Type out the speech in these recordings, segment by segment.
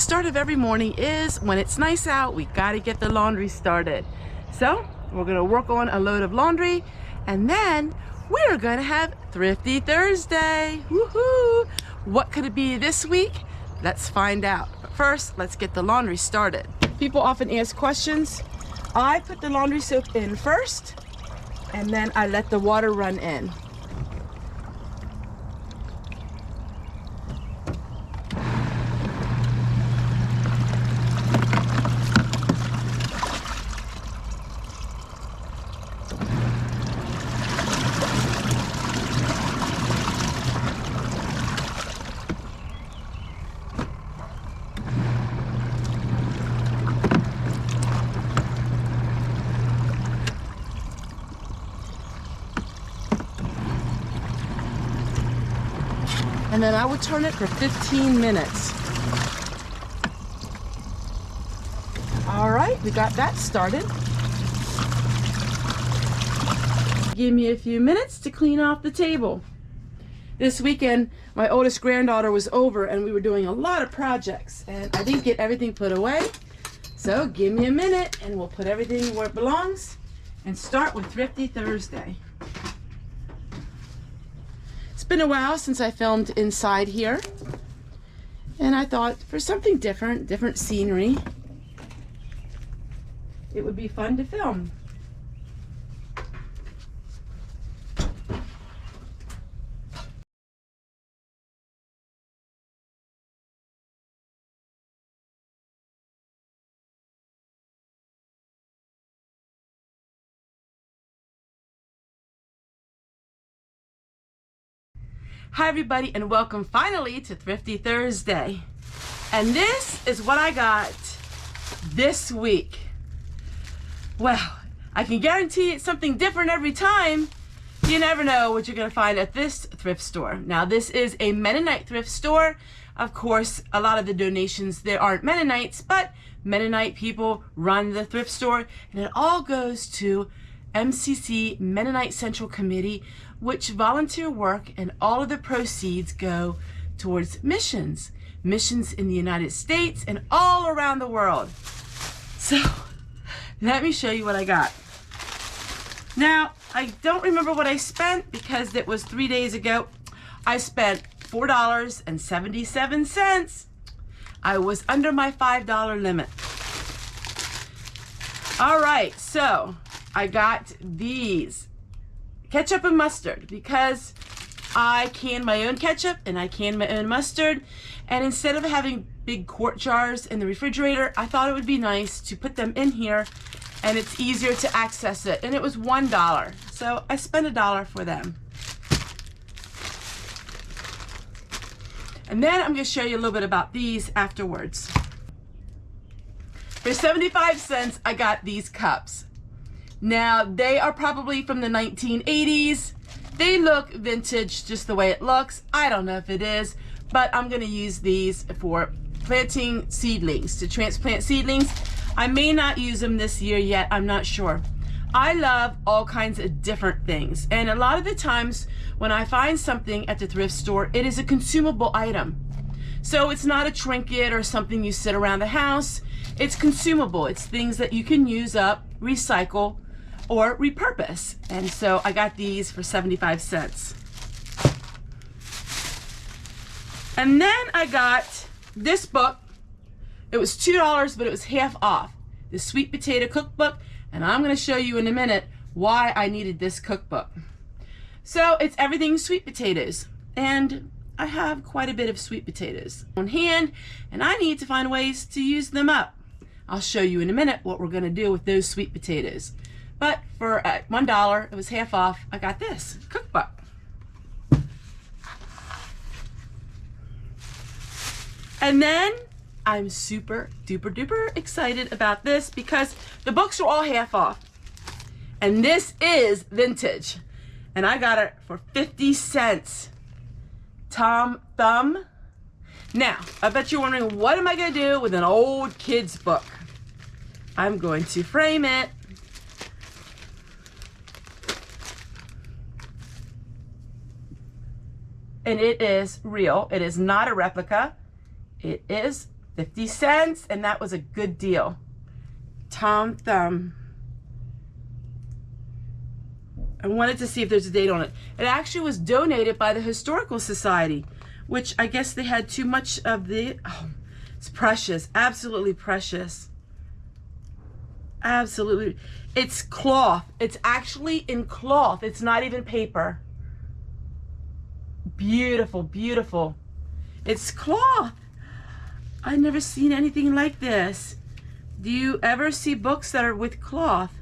start of every morning is when it's nice out, we gotta get the laundry started. So we're gonna work on a load of laundry, and then we're gonna have Thrifty Thursday. Woohoo! What could it be this week? Let's find out. But first, let's get the laundry started. People often ask questions. I put the laundry soap in first, and then I let the water run in. And then I would turn it for 15 minutes. All right, we got that started. Give me a few minutes to clean off the table. This weekend, my oldest granddaughter was over and we were doing a lot of projects and I didn't get everything put away. So give me a minute and we'll put everything where it belongs and start with Thrifty Thursday. It's been a while since I filmed inside here, and I thought for something different scenery, it would be fun to film. Hi everybody, and welcome finally to Thrifty Thursday. And this is what I got this week. Well, I can guarantee it's something different every time. You never know what you're gonna find at this thrift store. Now this is a Mennonite thrift store. Of course, a lot of the donations there aren't Mennonites, but Mennonite people run the thrift store, and it all goes to MCC, Mennonite Central Committee, which volunteer work, and all of the proceeds go towards missions in the United States and all around the world. So let me show you what I got. Now, I don't remember what I spent because it was 3 days ago. I spent $4.77. I was under my $5 limit. All right, so I got these ketchup and mustard because I can my own ketchup and I can my own mustard, and instead of having big quart jars in the refrigerator, I thought it would be nice to put them in here and it's easier to access it. And it was $1, so I spent $1 for them. And then I'm going to show you a little bit about these afterwards. For 75 cents I got these cups. Now, they are probably from the 1980s. They look vintage just the way it looks. I don't know if it is, but I'm gonna use these for planting seedlings, to transplant seedlings. I may not use them this year yet, I'm not sure. I love all kinds of different things, and a lot of the times when I find something at the thrift store, it is a consumable item. So it's not a trinket or something you sit around the house. It's consumable. It's things that you can use up, recycle, or repurpose. And so I got these for 75 cents. And then I got this book. It was $2, but it was half off. The Sweet Potato Cookbook, and I'm going to show you in a minute why I needed this cookbook. So it's everything sweet potatoes, and I have quite a bit of sweet potatoes on hand, and I need to find ways to use them up. I'll show you in a minute what we're going to do with those sweet potatoes. But for $1, it was half off, I got this cookbook. And then I'm super duper duper excited about this because the books are all half off. And this is vintage. And I got it for 50 cents. Tom Thumb. Now, I bet you're wondering, what am I going to do with an old kid's book? I'm going to frame it. And it is real. It is not a replica. It is 50 cents, and that was a good deal. Tom Thumb. I wanted to see if there's a date on it. It actually was donated by the Historical Society, which I guess they had too much of the, oh, it's precious, absolutely precious. Absolutely. It's cloth. It's actually in cloth. It's not even paper. Beautiful, beautiful. It's cloth. I've never seen anything like this. Do you ever see books that are with cloth?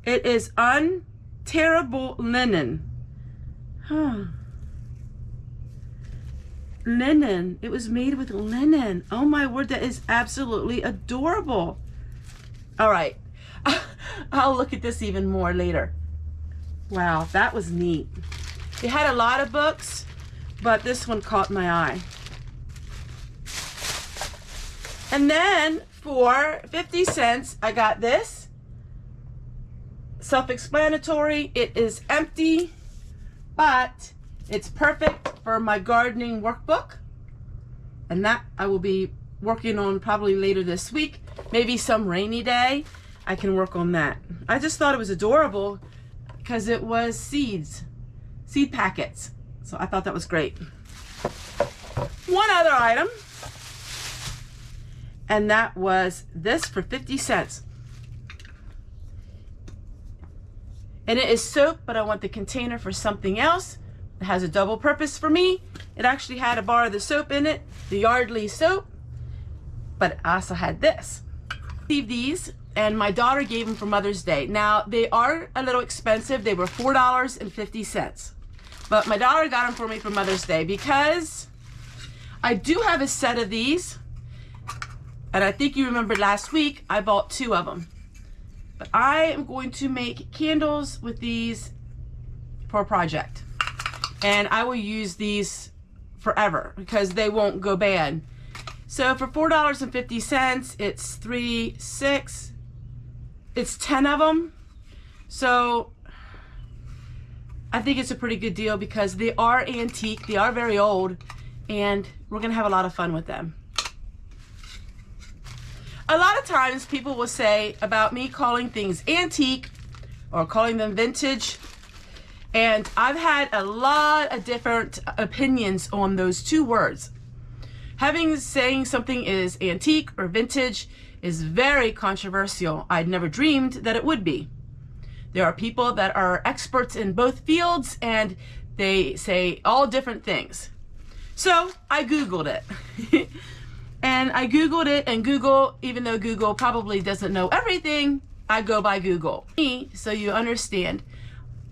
It is untearable linen. Huh. Linen. It was made with linen. Oh my word, that is absolutely adorable. All right. I'll look at this even more later. Wow, that was neat. They had a lot of books, but this one caught my eye. And then for 50 cents, I got this. Self-explanatory. It is empty, but it's perfect for my gardening workbook. And that I will be working on probably later this week. Maybe some rainy day, I can work on that. I just thought it was adorable because it was seed packets. So I thought that was great. One other item, and that was this for 50 cents. And it is soap, but I want the container for something else. It has a double purpose for me. It actually had a bar of the soap in it, the Yardley soap, but I also had this. Received these, and my daughter gave them for Mother's Day. Now, they are a little expensive. They were $4.50. But my daughter got them for me for Mother's Day because I do have a set of these. And I think you remember last week, I bought 2 of them. But I am going to make candles with these for a project. And I will use these forever because they won't go bad. So for $4.50, it's 3, 6, it's 10 of them. So I think it's a pretty good deal because they are antique, they are very old, and we're gonna have a lot of fun with them. A lot of times people will say about me calling things antique or calling them vintage, and I've had a lot of different opinions on those 2 words. Saying something is antique or vintage is very controversial. I'd never dreamed that it would be. There are people that are experts in both fields and they say all different things. So I Googled it. And I Googled it, and Google, even though Google probably doesn't know everything, I go by Google. So you understand,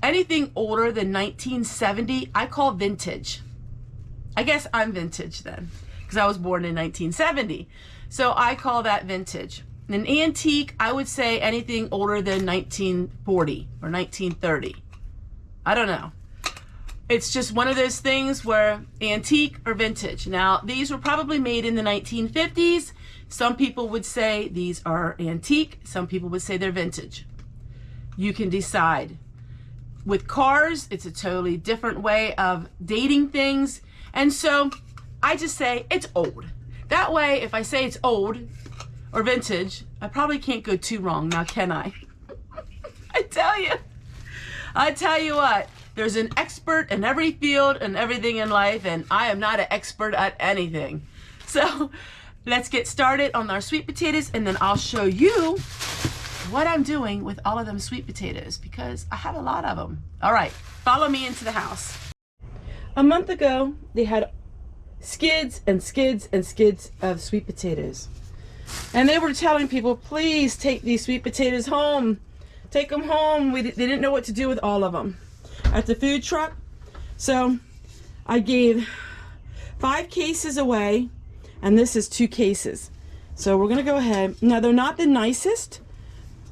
anything older than 1970, I call vintage. I guess I'm vintage then, because I was born in 1970. So I call that vintage. An antique, I would say anything older than 1940 or 1930. I don't know. It's just one of those things where antique or vintage. Now, these were probably made in the 1950s. Some people would say these are antique. Some people would say they're vintage. You can decide. With cars, it's a totally different way of dating things. And so I just say it's old. That way, if I say it's old or vintage, I probably can't go too wrong, now can I? I tell you what, there's an expert in every field and everything in life, and I am not an expert at anything. So let's get started on our sweet potatoes, and then I'll show you what I'm doing with all of them sweet potatoes because I have a lot of them. All right, follow me into the house. A month ago, they had skids and skids and skids of sweet potatoes. And they were telling people, please take these sweet potatoes home. Take them home. They didn't know what to do with all of them at the food truck. So I gave 5 cases away, and this is 2 cases. So we're gonna go ahead. Now they're not the nicest,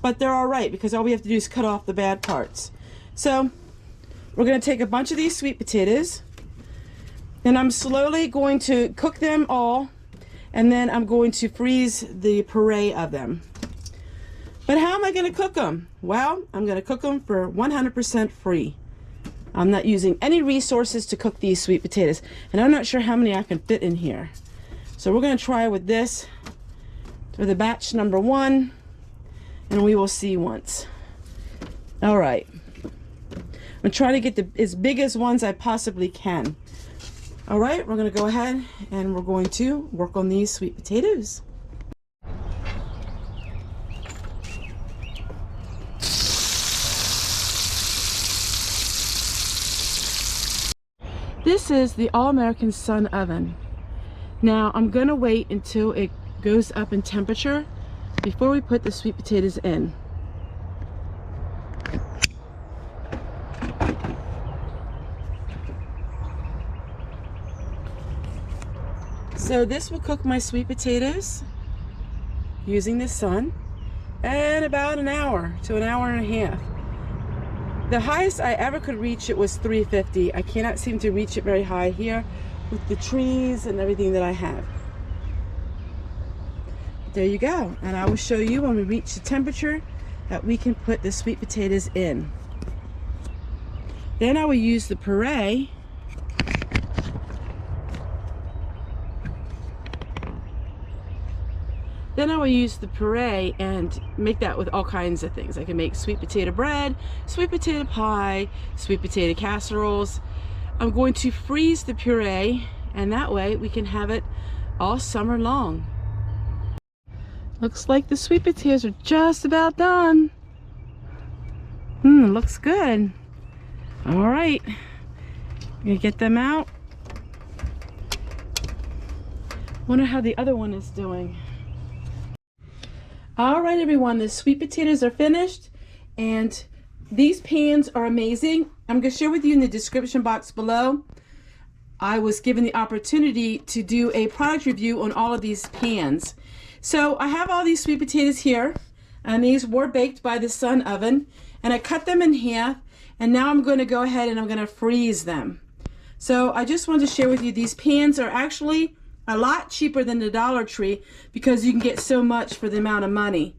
but they're all right because all we have to do is cut off the bad parts. So we're gonna take a bunch of these sweet potatoes, and I'm slowly going to cook them all, and then I'm going to freeze the puree of them. But how am I going to cook them? Well, I'm going to cook them for 100% free. I'm not using any resources to cook these sweet potatoes, and I'm not sure how many I can fit in here. So we're going to try with this for the batch number 1, and we will see once. All right. I'm going to try to get as big as ones I possibly can. All right, we're going to go ahead and we're going to work on these sweet potatoes. This is the All-American Sun Oven. Now I'm going to wait until it goes up in temperature before we put the sweet potatoes in. So this will cook my sweet potatoes using the sun in about an hour to an hour and a half. The highest I ever could reach it was 350. I cannot seem to reach it very high here with the trees and everything that I have. There you go. And I will show you when we reach the temperature that we can put the sweet potatoes in. Then I will use the Prairie. Then I will use the Prairie and make that with all kinds of things. I can make sweet potato bread, sweet potato pie, sweet potato casseroles. I'm going to freeze the puree, and that way we can have it all summer long. Looks like the sweet potatoes are just about done. Looks good. All right, I'm gonna get them out. Wonder how the other one is doing. All right, everyone, the sweet potatoes are finished, and these pans are amazing. I'm going to share with you in the description box below. I was given the opportunity to do a product review on all of these pans. So I have all these sweet potatoes here, and these were baked by the Sun Oven, and I cut them in half, and now I'm going to go ahead and I'm going to freeze them. So I just wanted to share with you, these pans are actually a lot cheaper than the Dollar Tree because you can get so much for the amount of money.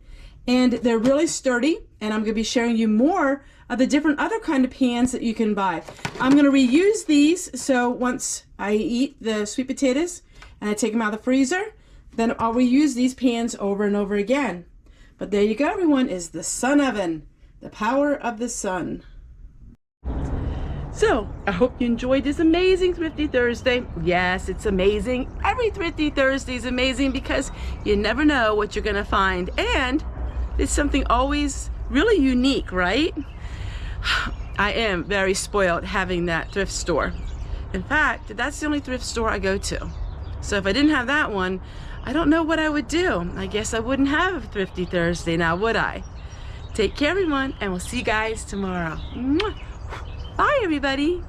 And they're really sturdy, and I'm going to be sharing you more of the different other kind of pans that you can buy. I'm going to reuse these, so once I eat the sweet potatoes and I take them out of the freezer, then I'll reuse these pans over and over again. But there you go, everyone, is the Sun Oven, the power of the sun. So, I hope you enjoyed this amazing Thrifty Thursday. Yes, it's amazing. Every Thrifty Thursday is amazing because you never know what you're going to find. And it's something always really unique, right? I am very spoiled having that thrift store. In fact, that's the only thrift store I go to. So if I didn't have that one, I don't know what I would do. I guess I wouldn't have a Thrifty Thursday now, would I? Take care, everyone, and we'll see you guys tomorrow. Mwah. Bye, everybody.